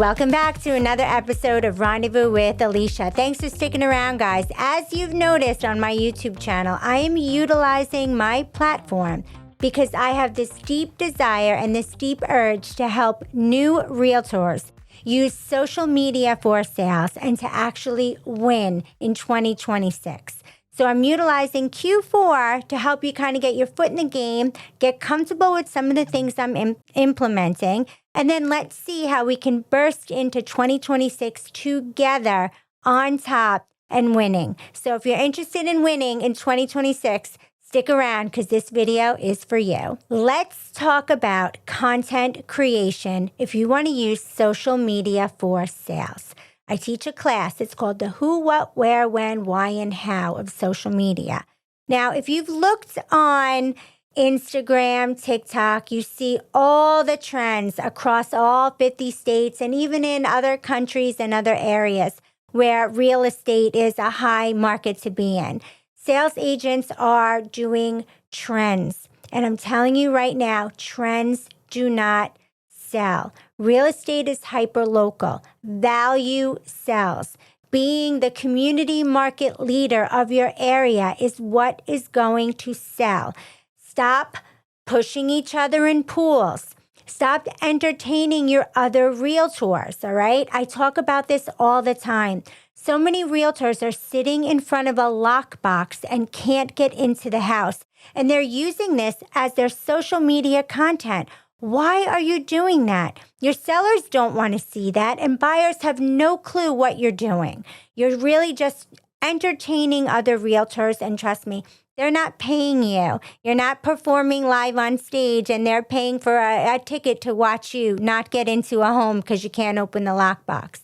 Welcome back to another episode of Rendezvous with Alysia. Thanks for sticking around, guys. As you've noticed on my YouTube channel, I am utilizing my platform because I have this deep desire and this deep urge to help new realtors use social media for sales and to actually win in 2026. So I'm utilizing Q4 to help you kind of get your foot in the game, get comfortable with some of the things I'm implementing, and then let's see how we can burst into 2026 together on top and winning. So if you're interested in winning in 2026, stick around because this video is for you. Let's talk about content creation if you want to use social media for sales. I teach a class. It's called the Who, What, Where, When, Why, and How of social media. Now, if you've looked on Instagram, TikTok, you see all the trends across all 50 states and even in other countries and other areas where real estate is a high market to be in. Sales agents are doing trends. And I'm telling you right now, trends do not sell. Real estate is hyper-local. Value sells. Being the community market leader of your area is what is going to sell. Stop pushing each other in pools. Stop entertaining your other realtors, all right? I talk about this all the time. So many realtors are sitting in front of a lockbox and can't get into the house. And they're using this as their social media content. Why are you doing that? Your sellers don't want to see that, and buyers have no clue what you're doing. You're really just entertaining other realtors, and trust me, they're not paying you. You're not performing live on stage, and they're paying for a ticket to watch you not get into a home because you can't open the lockbox.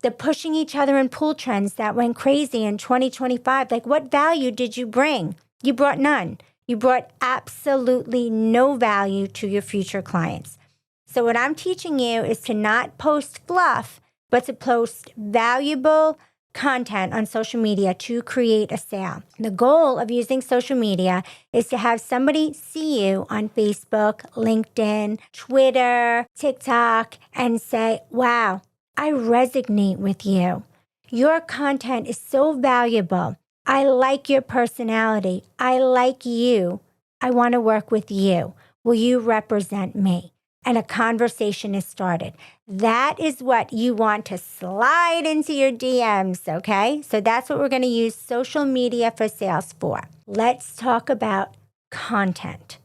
The pushing each other in pool trends that went crazy in 2025, like what value did you bring? You brought none. You brought absolutely no value to your future clients. So what I'm teaching you is to not post fluff, but to post valuable content on social media to create a sale. The goal of using social media is to have somebody see you on Facebook, LinkedIn, Twitter, TikTok, and say, wow, I resonate with you. Your content is so valuable. I like your personality. I like you. I want to work with you. Will you represent me? And a conversation is started. That is what you want to slide into your DMs, okay? So that's what we're going to use social media for sales for. Let's talk about content.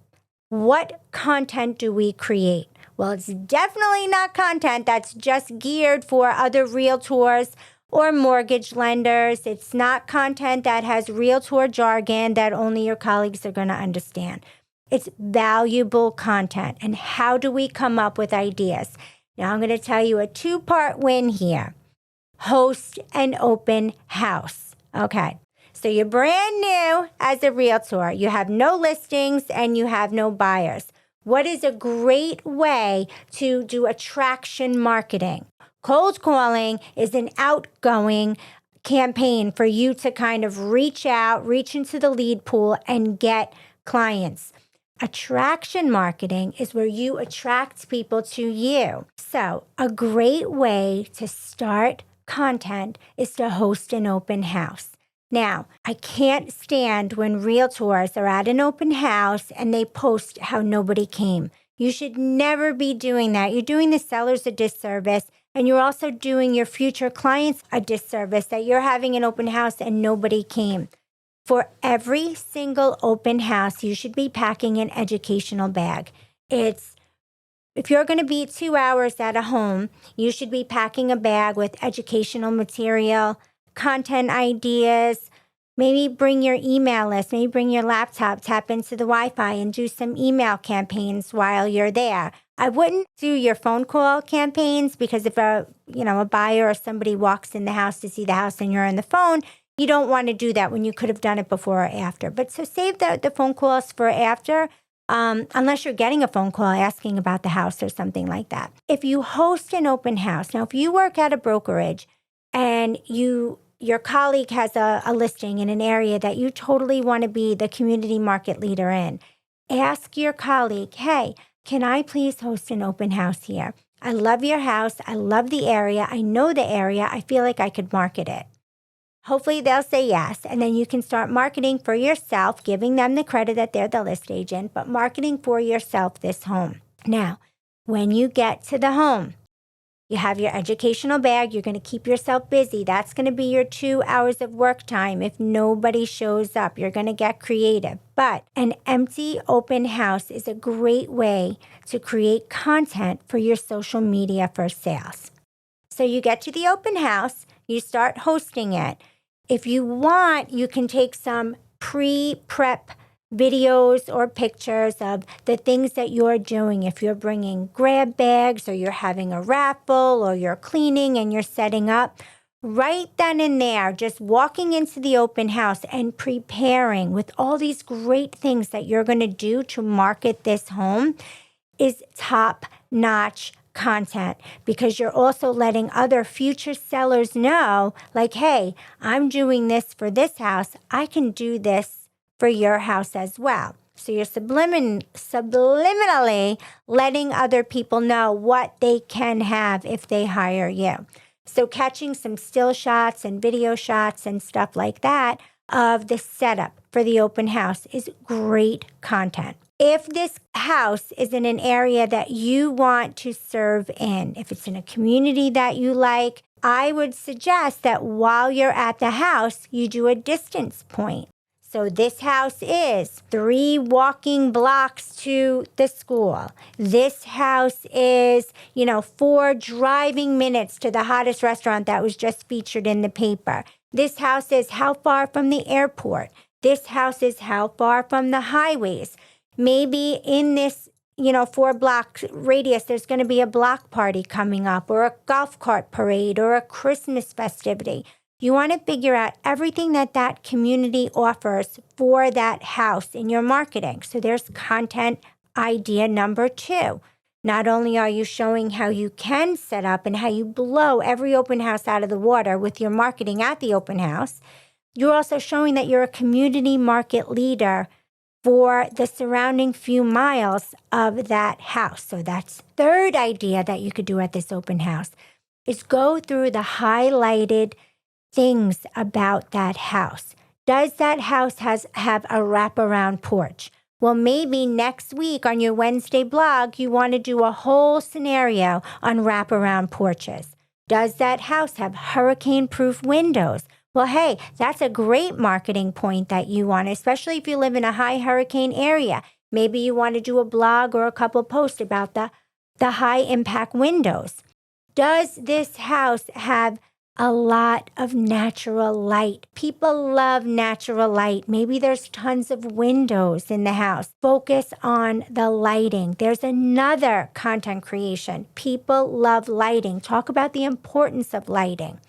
What content do we create? Well, it's definitely not content that's just geared for other realtors or mortgage lenders. It's not content that has realtor jargon that only your colleagues are going to understand. It's valuable content. And how do we come up with ideas? Now I'm going to tell you a two-part win here. Host an open house. Okay. So you're brand new as a realtor. You have no listings and you have no buyers. What is a great way to do attraction marketing? Cold calling is an outgoing campaign for you to kind of reach out, reach into the lead pool and get clients. Attraction marketing is where you attract people to you. So a great way to start content is to host an open house. Now, I can't stand when realtors are at an open house and they post how nobody came. You should never be doing that. You're doing the sellers a disservice. And you're also doing your future clients a disservice that you're having an open house and nobody came. For every single open house, you should be packing an educational bag. If you're going to be 2 hours at a home, you should be packing a bag with educational material, content ideas. Maybe bring your email list, maybe bring your laptop, tap into the Wi-Fi and do some email campaigns while you're there. I wouldn't do your phone call campaigns because if a buyer or somebody walks in the house to see the house and you're on the phone, you don't want to do that when you could have done it before or after. But so save the phone calls for after, unless you're getting a phone call asking about the house or something like that. If you host an open house, now if you work at a brokerage and your colleague has a listing in an area that you totally want to be the community market leader in, ask your colleague, hey, can I please host an open house here? I love your house. I love the area. I know the area. I feel like I could market it. Hopefully they'll say yes. And then you can start marketing for yourself, giving them the credit that they're the list agent, but marketing for yourself this home. Now, when you get to the home, you have your educational bag. You're going to keep yourself busy. That's going to be your 2 hours of work time. If nobody shows up, you're going to get creative. But an empty open house is a great way to create content for your social media for sales. So you get to the open house, you start hosting it. If you want, you can take some pre-prep videos or pictures of the things that you're doing. If you're bringing grab bags or you're having a raffle or you're cleaning and you're setting up, right then and there, just walking into the open house and preparing with all these great things that you're going to do to market this home is top-notch content, because you're also letting other future sellers know, like, hey, I'm doing this for this house. I can do this for your house as well. So you're subliminally letting other people know what they can have if they hire you. So catching some still shots and video shots and stuff like that of the setup for the open house is great content. If this house is in an area that you want to serve in, if it's in a community that you like, I would suggest that while you're at the house, you do a distance point. So this house is 3 walking blocks to the school. This house is, 4 driving minutes to the hottest restaurant that was just featured in the paper. This house is how far from the airport. This house is how far from the highways. Maybe in this, 4-block radius, there's going to be a block party coming up or a golf cart parade or a Christmas festivity. You want to figure out everything that community offers for that house in your marketing. So there's content idea number 2. Not only are you showing how you can set up and how you blow every open house out of the water with your marketing at the open house, you're also showing that you're a community market leader for the surrounding few miles of that house. So that's third idea that you could do at this open house is go through the highlighted things about that house. Does that house have a wraparound porch? Well, maybe next week on your Wednesday blog, you want to do a whole scenario on wraparound porches. Does that house have hurricane-proof windows? Well, hey, that's a great marketing point that you want, especially if you live in a high hurricane area. Maybe you want to do a blog or a couple posts about the high-impact windows. Does this house have a lot of natural light? People love natural light. Maybe there's tons of windows in the house. Focus on the lighting. There's another content creation. People love lighting. Talk about the importance of lighting.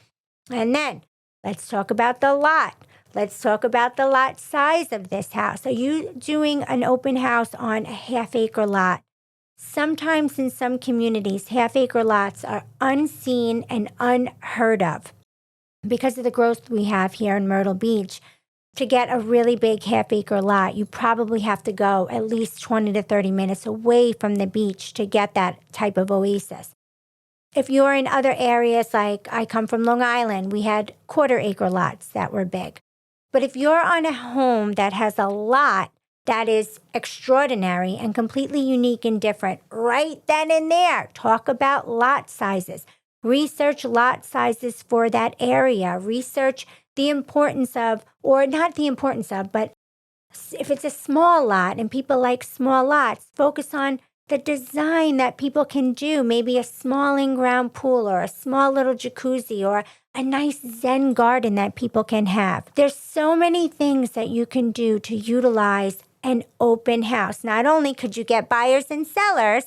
And then let's talk about the lot. Let's talk about the lot size of this house. Are you doing an open house on a half-acre lot? Sometimes in some communities, half-acre lots are unseen and unheard of. Because of the growth we have here in Myrtle Beach, to get a really big half-acre lot, you probably have to go at least 20 to 30 minutes away from the beach to get that type of oasis. If you're in other areas, like I come from Long Island, we had quarter-acre lots that were big. But if you're on a home that has a lot that is extraordinary and completely unique and different, right then and there, talk about lot sizes. Research lot sizes for that area. Research the importance of, or not the importance of, but if it's a small lot and people like small lots, focus on the design that people can do. Maybe a small in-ground pool or a small little jacuzzi or a nice Zen garden that people can have. There's so many things that you can do to utilize an open house. Not only could you get buyers and sellers,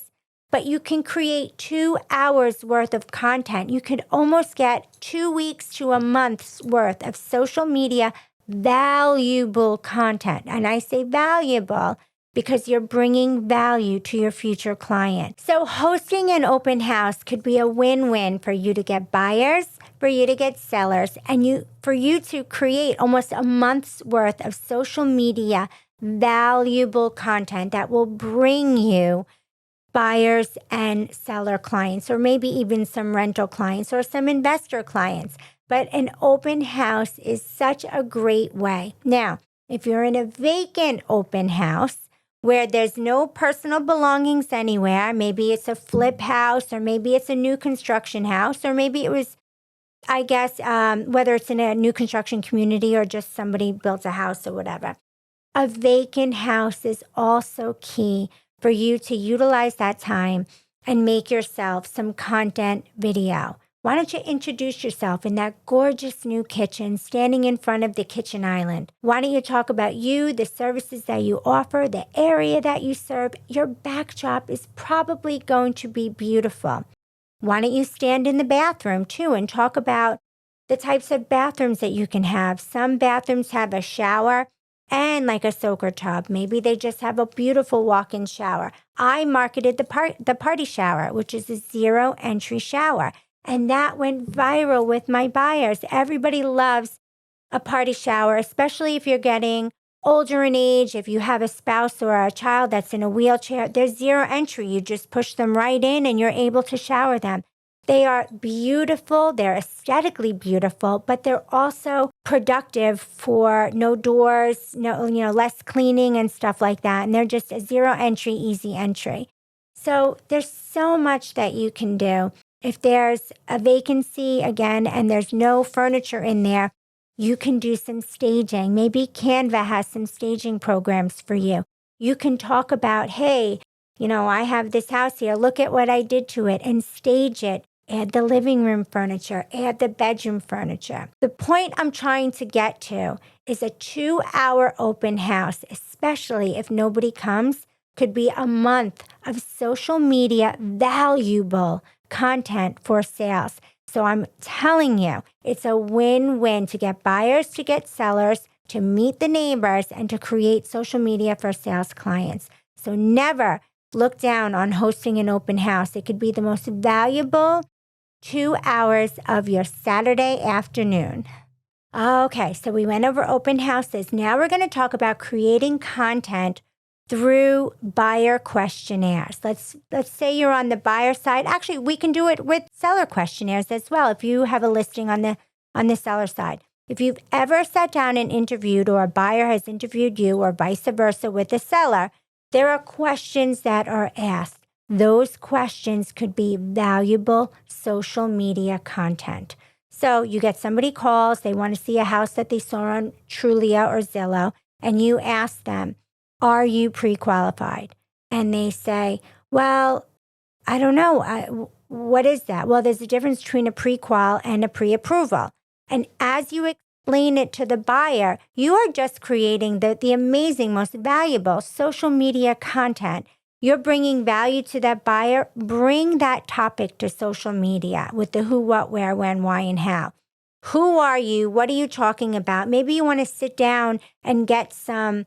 but you can create 2 hours worth of content. You could almost get 2 weeks to a month's worth of social media valuable content. And I say valuable because you're bringing value to your future client. So hosting an open house could be a win-win for you to get buyers, for you to get sellers, and for you to create almost a month's worth of social media valuable content that will bring you buyers and seller clients, or maybe even some rental clients or some investor clients. But an open house is such a great way. Now, if you're in a vacant open house where there's no personal belongings anywhere, maybe it's a flip house, or maybe it's a new construction house, or maybe it was, I guess, whether it's in a new construction community or just somebody built a house or whatever. A vacant house is also key for you to utilize that time and make yourself some content video. Why don't you introduce yourself in that gorgeous new kitchen, standing in front of the kitchen island? Why don't you talk about you, the services that you offer, the area that you serve? Your backdrop is probably going to be beautiful. Why don't you stand in the bathroom too and talk about the types of bathrooms that you can have? Some bathrooms have a shower and like a soaker tub. Maybe they just have a beautiful walk-in shower. I marketed the party shower, which is a zero entry shower. And that went viral with my buyers. Everybody loves a party shower, especially if you're getting older in age, if you have a spouse or a child that's in a wheelchair. There's zero entry. You just push them right in and you're able to shower them. They are beautiful, they're aesthetically beautiful, but they're also productive for no doors, less cleaning and stuff like that. And they're just a zero entry, easy entry. So there's so much that you can do. If there's a vacancy again and there's no furniture in there, you can do some staging. Maybe Canva has some staging programs for you. You can talk about, hey, I have this house here. Look at what I did to it, and stage it. Add the living room furniture, add the bedroom furniture. The point I'm trying to get to is a 2-hour open house, especially if nobody comes, could be a month of social media valuable content for sales. So I'm telling you, it's a win-win to get buyers, to get sellers, to meet the neighbors, and to create social media for sales clients. So never look down on hosting an open house. It could be the most valuable 2 hours of your Saturday afternoon. Okay, so we went over open houses. Now we're going to talk about creating content through buyer questionnaires. Let's say you're on the buyer side. Actually, we can do it with seller questionnaires as well if you have a listing on the seller side. If you've ever sat down and interviewed, or a buyer has interviewed you, or vice versa with a seller, there are questions that are asked. Those questions could be valuable social media content. So you get somebody calls, they want to see a house that they saw on Trulia or Zillow, and you ask them, are you pre-qualified? And they say, well, I don't know. What is that? Well, there's a difference between a pre-qual and a pre-approval. And as you explain it to the buyer, you are just creating the amazing, most valuable social media content. You're bringing value to that buyer. Bring that topic to social media with the who, what, where, when, why, and how. Who are you? What are you talking about? Maybe you want to sit down and get some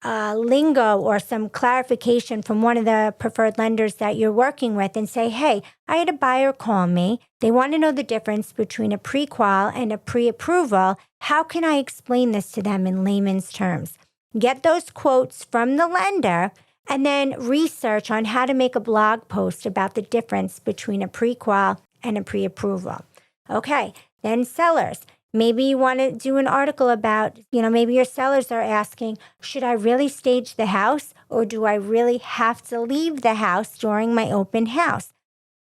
lingo or some clarification from one of the preferred lenders that you're working with and say, hey, I had a buyer call me. They want to know the difference between a pre-qual and a pre-approval. How can I explain this to them in layman's terms? Get those quotes from the lender and then research on how to make a blog post about the difference between a pre-qual and a pre-approval. Okay, then sellers. Maybe you want to do an article about, maybe your sellers are asking, should I really stage the house, or do I really have to leave the house during my open house?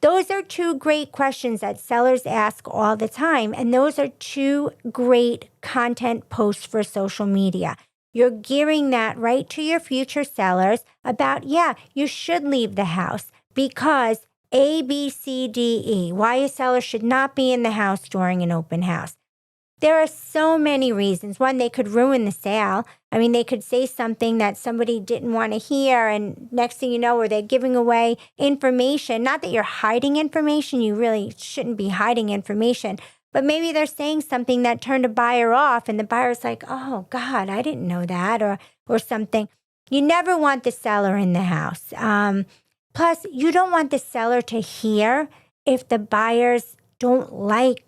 Those are two great questions that sellers ask all the time. And those are two great content posts for social media. You're gearing that right to your future sellers about, you should leave the house because A, B, C, D, E, why a seller should not be in the house during an open house. There are so many reasons. One, they could ruin the sale. They could say something that somebody didn't want to hear, and next thing you know, or they're giving away information. Not that you're hiding information. You really shouldn't be hiding information. But maybe they're saying something that turned a buyer off, and the buyer's like, oh, God, I didn't know that, or something. You never want the seller in the house. Plus, you don't want the seller to hear if the buyers don't like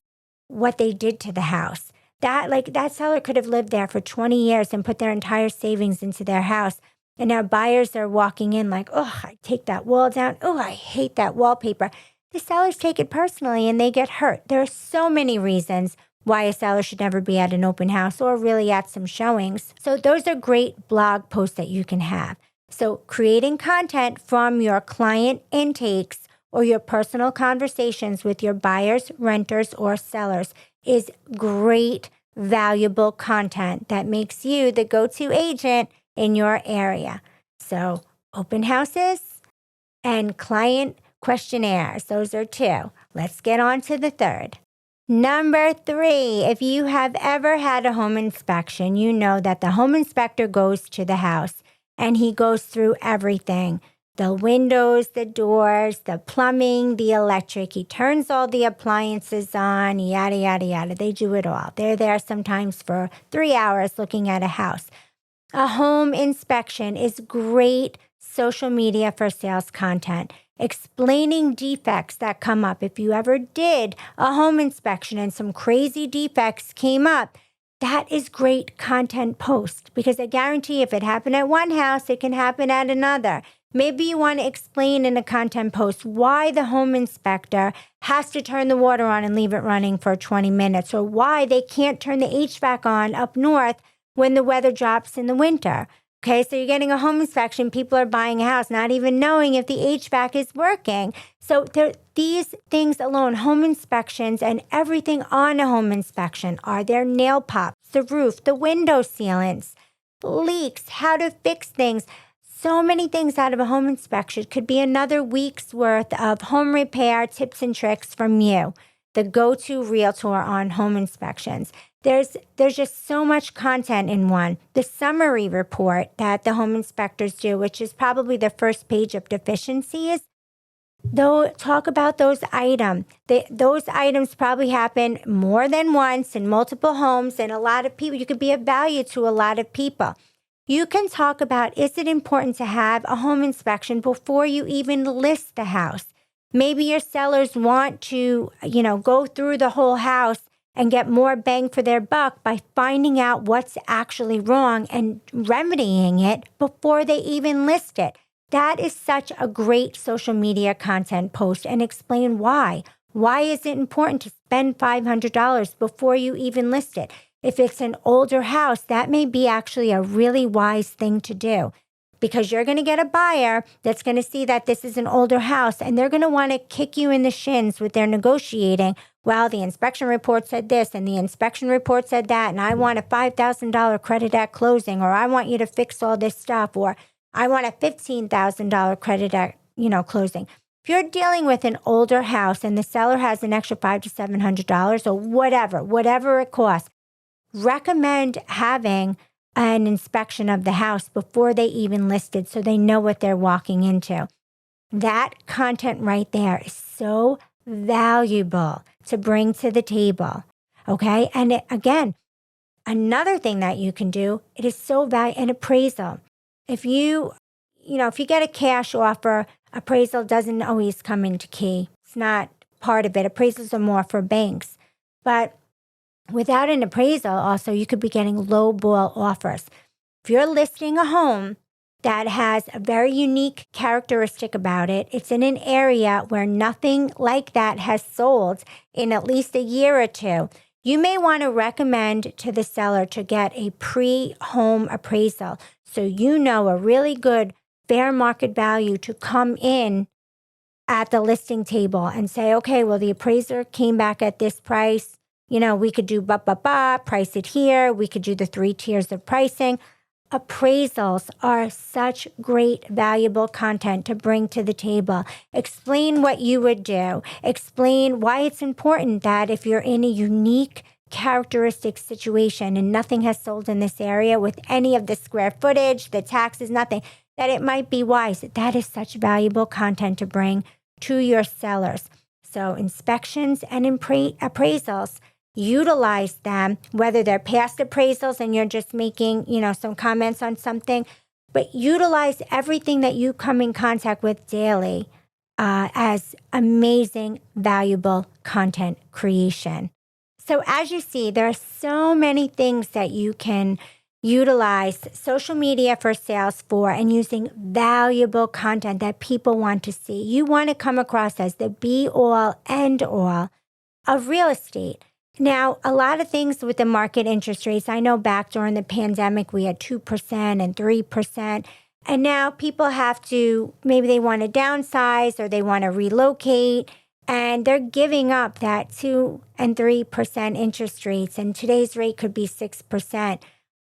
what they did to the house. That seller could have lived there for 20 years and put their entire savings into their house. And our buyers are walking in like, oh, I take that wall down. Oh, I hate that wallpaper. The sellers take it personally and they get hurt. There are so many reasons why a seller should never be at an open house or really at some showings. So those are great blog posts that you can have. So creating content from your client intakes or your personal conversations with your buyers, renters, or sellers is great, valuable content that makes you the go-to agent in your area. So open houses and client questionnaires, those are two. Let's get on to the third. Number 3, if you have ever had a home inspection, you know that the home inspector goes to the house and he goes through everything. The windows, the doors, the plumbing, the electric. He turns all the appliances on, yada, yada, yada. They do it all. They're there sometimes for 3 hours looking at a house. A home inspection is great social media for sales content, explaining defects that come up. If you ever did a home inspection and some crazy defects came up, that is great content post because I guarantee if it happened at one house, it can happen at another. Maybe you want to explain in a content post why the home inspector has to turn the water on and leave it running for 20 minutes, or why they can't turn the HVAC on up north when the weather drops in the winter. Okay, so you're getting a home inspection. People are buying a house, not even knowing if the HVAC is working. So these things alone, home inspections and everything on a home inspection, are there nail pops, the roof, the window sealants, leaks, how to fix things. So many things out of a home inspection could be another week's worth of home repair tips and tricks from you, the go-to realtor on home inspections. There's just so much content in one. The summary report that the home inspectors do, which is probably the first page of deficiencies, though, talk about those items. Those items probably happen more than once in multiple homes, and a lot of people. You could be of value to a lot of people. You can talk about, is it important to have a home inspection before you even list the house? Maybe your sellers want to, go through the whole house and get more bang for their buck by finding out what's actually wrong and remedying it before they even list it. That is such a great social media content post, and explain why. Why is it important to spend $500 before you even list it? If it's an older house, that may be actually a really wise thing to do, because you're going to get a buyer that's going to see that this is an older house, and they're going to want to kick you in the shins with their negotiating. Well, the inspection report said this and the inspection report said that, and I want a $5,000 credit at closing, or I want you to fix all this stuff, or I want a $15,000 credit at, closing. If you're dealing with an older house and the seller has an extra $500 to $700 or whatever it costs, recommend having an inspection of the house before they even list it so they know what they're walking into. That content right there is so valuable to bring to the table. Okay. And again, another thing that you can do, it is so valuable, an appraisal. If you get a cash offer, appraisal doesn't always come into key. It's not part of it. Appraisals are more for banks. But without an appraisal, also, you could be getting low ball offers. If you're listing a home that has a very unique characteristic about it, it's in an area where nothing like that has sold in at least a year or two, you may want to recommend to the seller to get a pre-home appraisal so you know a really good fair market value to come in at the listing table and say, okay, well, the appraiser came back at this price. We could do price it here. We could do the 3 tiers of pricing. Appraisals are such great, valuable content to bring to the table. Explain what you would do. Explain why it's important that if you're in a unique characteristic situation and nothing has sold in this area with any of the square footage, the taxes, nothing, that it might be wise. That is such valuable content to bring to your sellers. So inspections and appraisals, utilize them, whether they're past appraisals and you're just making, some comments on something, but utilize everything that you come in contact with daily as amazing, valuable content creation. So as you see, there are so many things that you can utilize social media for sales for and using valuable content that people want to see. You want to come across as the be-all, end-all of real estate. Now, a lot of things with the market interest rates, I know back during the pandemic, we had 2% and 3%. And now people have to, maybe they want to downsize or they want to relocate, and they're giving up that 2 and 3% interest rates. And today's rate could be 6%.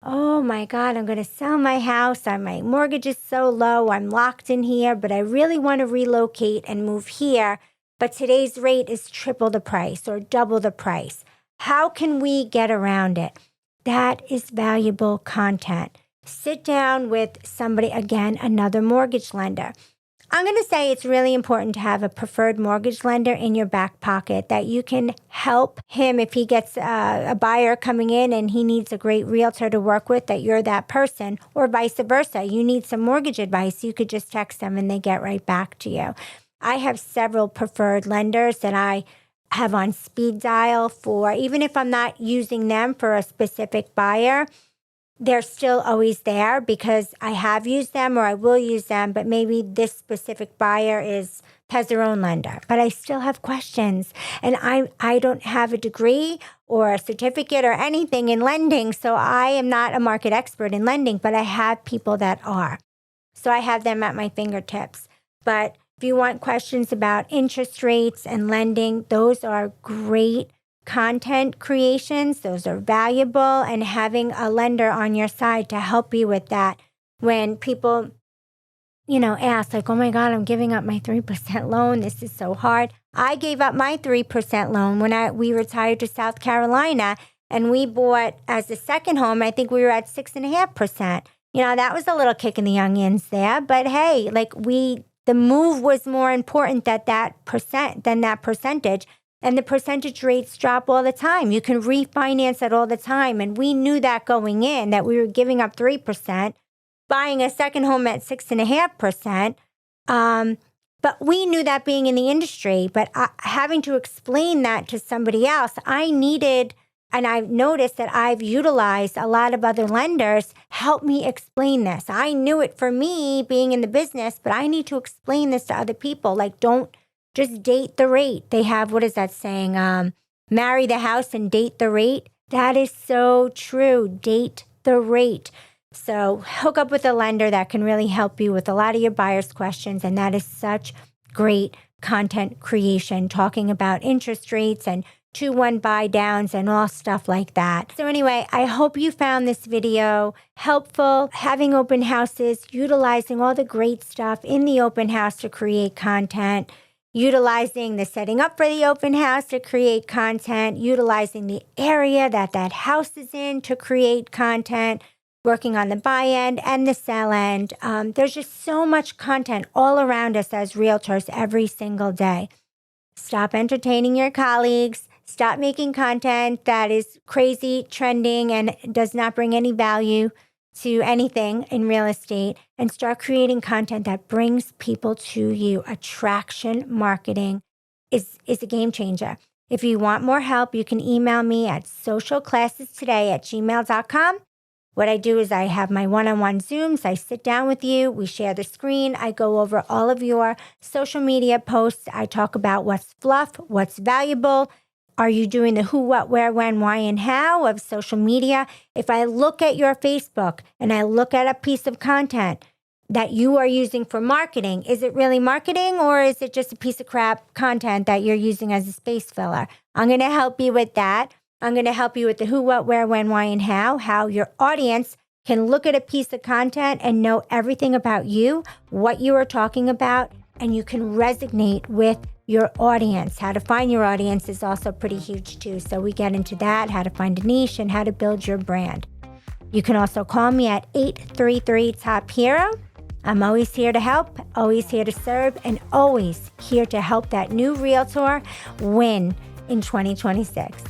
Oh my God, I'm going to sell my house. My mortgage is so low. I'm locked in here, but I really want to relocate and move here. But today's rate is triple the price or double the price. How can we get around it? That is valuable content. Sit down with somebody, again, another mortgage lender. I'm going to say it's really important to have a preferred mortgage lender in your back pocket that you can help him if he gets a buyer coming in and he needs a great realtor to work with, that you're that person, or vice versa. You need some mortgage advice. You could just text them and they get right back to you. I have several preferred lenders that I have on speed dial for, even if I'm not using them for a specific buyer, they're still always there because I have used them or I will use them, but maybe this specific buyer has their own lender. But I still have questions, and I don't have a degree or a certificate or anything in lending, so I am not a market expert in lending, but I have people that are. So I have them at my fingertips. But if you want questions about interest rates and lending, those are great content creations. Those are valuable, and having a lender on your side to help you with that. When people, ask like, oh my God, I'm giving up my 3% loan. This is so hard. I gave up my 3% loan when we retired to South Carolina, and we bought as a second home. I think we were at 6.5%. That was a little kick in the onions there, but hey, the move was more important than that percentage. And the percentage rates drop all the time. You can refinance it all the time. And we knew that going in, that we were giving up 3%, buying a second home at 6.5%. But we knew that being in the industry. But having to explain that to somebody else, I needed, and I've noticed that I've utilized a lot of other lenders help me explain this. I knew it for me being in the business, but I need to explain this to other people. Don't just date the rate. They have, what is that saying? Marry the house and date the rate. That is so true. Date the rate. So hook up with a lender that can really help you with a lot of your buyers' questions. And that is such great content creation, talking about interest rates and 2-1 buy downs and all stuff like that. So anyway, I hope you found this video helpful. Having open houses, utilizing all the great stuff in the open house to create content, utilizing the setting up for the open house to create content, utilizing the area that house is in to create content, working on the buy end and the sell end. There's just so much content all around us as realtors every single day. Stop entertaining your colleagues. Stop making content that is crazy, trending, and does not bring any value to anything in real estate, and start creating content that brings people to you. Attraction marketing is a game changer. If you want more help, you can email me at socialclassestoday@gmail.com. What I do is I have my one-on-one Zooms. I sit down with you. We share the screen. I go over all of your social media posts. I talk about what's fluff, what's valuable. Are you doing the who, what, where, when, why, and how of social media? If I look at your Facebook and I look at a piece of content that you are using for marketing, is it really marketing, or is it just a piece of crap content that you're using as a space filler? I'm going to help you with that. I'm going to help you with the who, what, where, when, why, and how your audience can look at a piece of content and know everything about you, what you are talking about, and you can resonate with your audience. How to find your audience is also pretty huge too. So we get into that, how to find a niche and how to build your brand. You can also call me at 833-TOP-HERO. I'm always here to help, always here to serve, and always here to help that new realtor win in 2026.